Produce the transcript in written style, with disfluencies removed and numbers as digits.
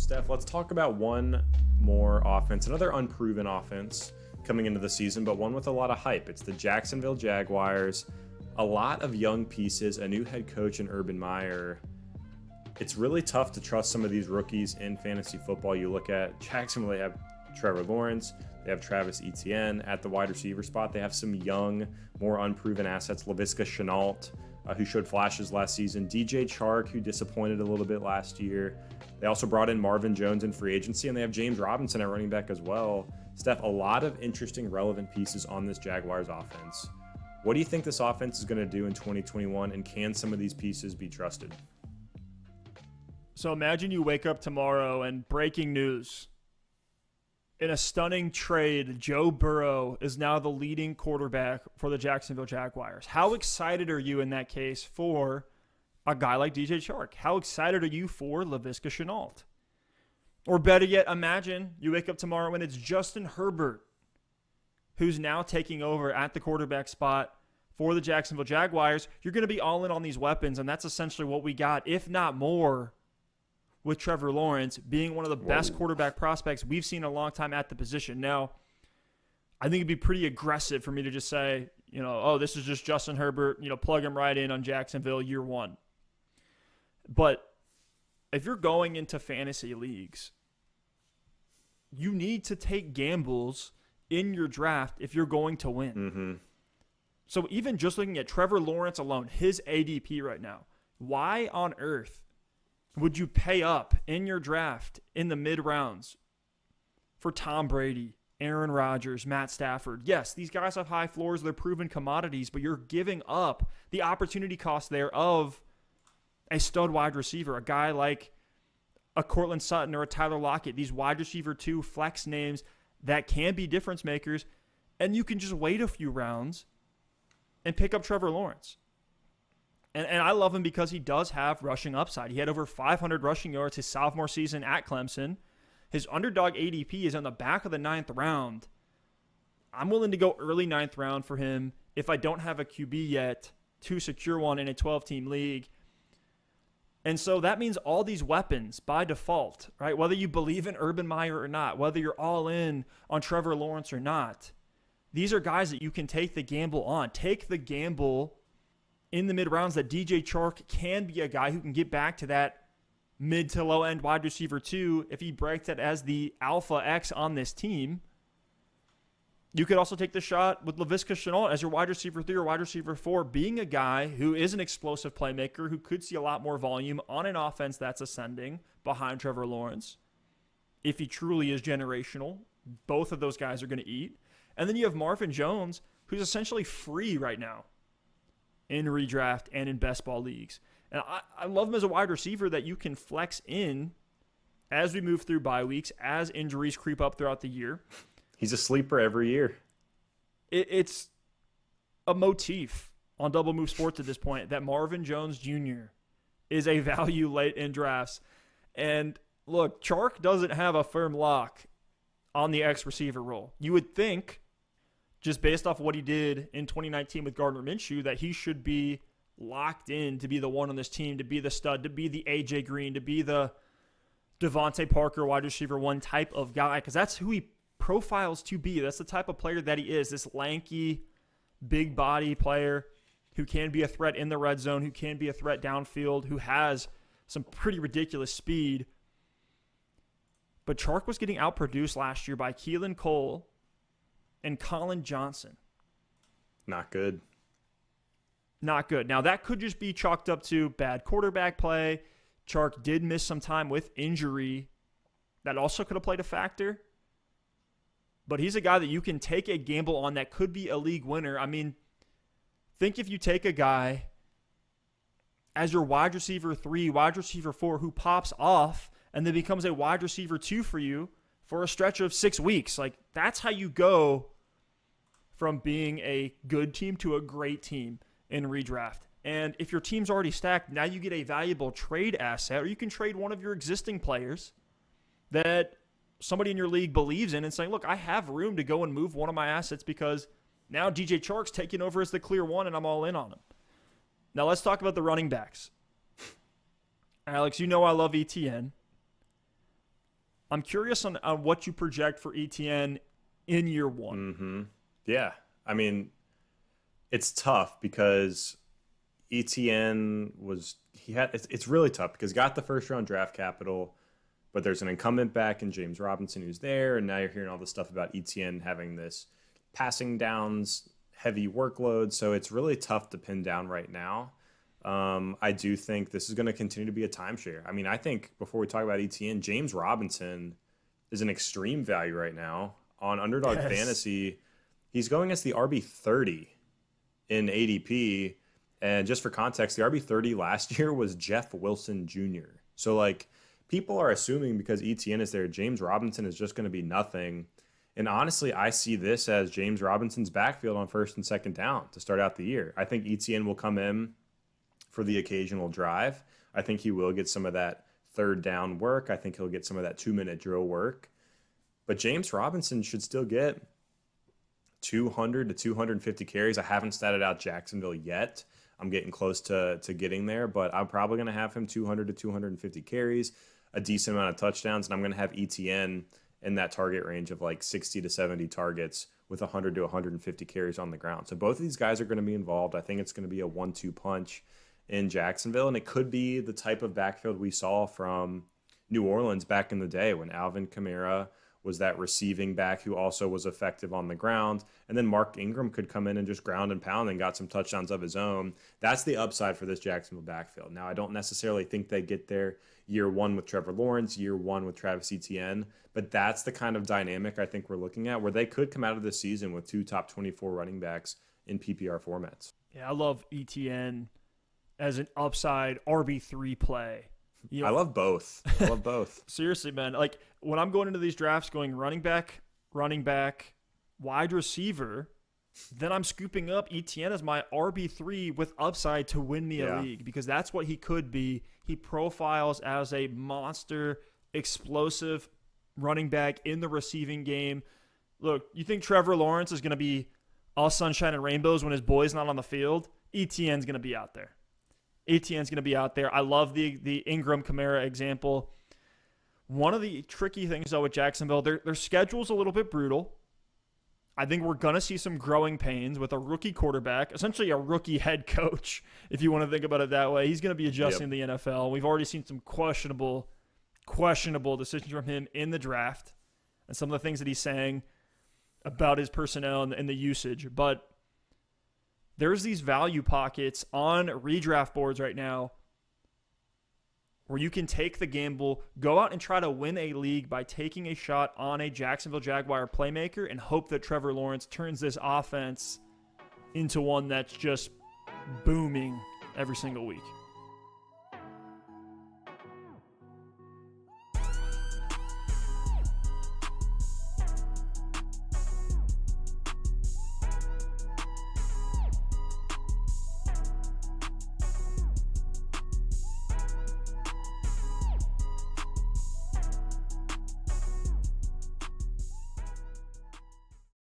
Steph, let's talk about one more offense, another unproven offense coming into the season, but one with a lot of hype. It's the Jacksonville Jaguars. A lot of young pieces, a new head coach in Urban Meyer. It's really tough to trust some of these rookies in fantasy football. You look at Jacksonville, they have Trevor Lawrence, they have Travis Etienne at the wide receiver spot. They have some young, more unproven assets, Laviska Shenault, who showed flashes last season, DJ Chark, who disappointed a little bit last year. They also brought in Marvin Jones in free agency, and they have James Robinson at running back as well. Steph, a lot of interesting, relevant pieces on this Jaguars offense. What do you think this offense is going to do in 2021, and can some of these pieces be trusted? So imagine you wake up tomorrow and breaking news. In a stunning trade, Joe Burrow is now the leading quarterback for the Jacksonville Jaguars. How excited are you in that case for a guy like DJ Chark? How excited are you for Laviska Shenault? Or better yet, imagine you wake up tomorrow and it's Justin Herbert who's now taking over at the quarterback spot for the Jacksonville Jaguars. You're going to be all in on these weapons, and that's essentially what we got, if not more, with Trevor Lawrence being one of the best quarterback prospects we've seen in a long time at the position. Now, I think it'd be pretty aggressive for me to just say, oh, this is just Justin Herbert, plug him right in on Jacksonville year one. But if you're going into fantasy leagues, you need to take gambles in your draft if you're going to win. Mm-hmm. So even just looking at Trevor Lawrence alone, his ADP right now, why on earth would you pay up in your draft in the mid-rounds for Tom Brady, Aaron Rodgers, Matt Stafford? Yes, these guys have high floors. They're proven commodities, but you're giving up the opportunity cost there of a stud wide receiver, a guy like a Cortland Sutton or a Tyler Lockett, these wide receiver 2 flex names that can be difference makers, and you can just wait a few rounds and pick up Trevor Lawrence. And I love him because he does have rushing upside. He had over 500 rushing yards his sophomore season at Clemson. His underdog ADP is on the back of the 9th round. I'm willing to go early 9th round for him if I don't have a QB yet to secure one in a 12-team league. And so that means all these weapons by default, right? Whether you believe in Urban Meyer or not, whether you're all in on Trevor Lawrence or not, these are guys that you can take the gamble on. Take the gamble in the mid-rounds that DJ Chark can be a guy who can get back to that mid to low-end wide receiver 2 if he breaks it as the alpha X on this team. You could also take the shot with Laviska Shenault as your wide receiver 3 or wide receiver 4, being a guy who is an explosive playmaker who could see a lot more volume on an offense that's ascending behind Trevor Lawrence. If he truly is generational, both of those guys are going to eat. And then you have Marvin Jones, who's essentially free right now in redraft and in best ball leagues. And I love him as a wide receiver that you can flex in as we move through bye weeks, as injuries creep up throughout the year. He's a sleeper every year. It's a motif on Double Move Sports at this point that Marvin Jones Jr. is a value late in drafts. And look, Chark doesn't have a firm lock on the X receiver role. You would think, just based off of what he did in 2019 with Gardner Minshew, that he should be locked in to be the one on this team, to be the stud, to be the A.J. Green, to be the Devontae Parker wide receiver 1 type of guy, because that's who he profiles to be. That's the type of player that he is, this lanky, big body player who can be a threat in the red zone, who can be a threat downfield, who has some pretty ridiculous speed. But Chark was getting outproduced last year by Keelan Cole and Colin Johnson. Not good. Not good. Now, that could just be chalked up to bad quarterback play. Chark did miss some time with injury. That also could have played a factor. But he's a guy that you can take a gamble on that could be a league winner. I mean, think if you take a guy as your wide receiver 3, wide receiver 4, who pops off and then becomes a wide receiver 2 for you for a stretch of 6 weeks. Like, that's how you go from being a good team to a great team in redraft. And if your team's already stacked, now you get a valuable trade asset, or you can trade one of your existing players that somebody in your league believes in and saying, look, I have room to go and move one of my assets because now DJ Chark's taking over as the clear one and I'm all in on him. Now let's talk about the running backs. Alex, you know I love Etienne. I'm curious on what you project for Etienne in year one. Mm-hmm. Yeah. I mean, it's tough because Etienne it's really tough because he got the first round draft capital, but there's an incumbent back in James Robinson who's there. And now you're hearing all this stuff about Etienne having this passing downs, heavy workload. So it's really tough to pin down right now. I do think this is going to continue to be a timeshare. I mean, I think before we talk about Etienne, James Robinson is an extreme value right now on Underdog Fantasy. He's going as the RB30 in ADP. And just for context, the RB30 last year was Jeff Wilson Jr. So, like, people are assuming because Etienne is there, James Robinson is just going to be nothing. And honestly, I see this as James Robinson's backfield on first and second down to start out the year. I think Etienne will come in for the occasional drive. I think he will get some of that third down work. I think he'll get some of that 2-minute drill work. But James Robinson should still get 200 to 250 carries. I haven't statted out Jacksonville yet. I'm getting close to getting there, but I'm probably going to have him 200 to 250 carries, a decent amount of touchdowns, and I'm going to have Etienne in that target range of like 60 to 70 targets with 100 to 150 carries on the ground. So both of these guys are going to be involved. I think it's going to be a 1-2 punch in Jacksonville, and it could be the type of backfield we saw from New Orleans back in the day when Alvin Kamara was that receiving back who also was effective on the ground, and then Mark Ingram could come in and just ground and pound and got some touchdowns of his own. That's the upside for this Jacksonville backfield. Now, I don't necessarily think they get there year one with Trevor Lawrence, year one with Travis Etienne, but that's the kind of dynamic I think we're looking at where they could come out of this season with 2 top 24 running backs in PPR formats. Yeah, I love Etienne as an upside RB3 play. You know, I love both. I love both. Seriously, man. Like, when I'm going into these drafts going running back, wide receiver, then I'm scooping up Etienne as my RB3 with upside to win me a league because that's what he could be. He profiles as a monster, explosive running back in the receiving game. Look, you think Trevor Lawrence is going to be all sunshine and rainbows when his boy's not on the field? Etienne's going to be out there. Etienne's going to be out there. I love the Ingram Kamara example. One of the tricky things, though, with Jacksonville, their schedule's a little bit brutal. I think we're going to see some growing pains with a rookie quarterback, essentially a rookie head coach, if you want to think about it that way. He's going to be adjusting the NFL. We've already seen some questionable decisions from him in the draft and some of the things that he's saying about his personnel and the usage. But there's these value pockets on redraft boards right now where you can take the gamble, go out and try to win a league by taking a shot on a Jacksonville Jaguar playmaker and hope that Trevor Lawrence turns this offense into one that's just booming every single week.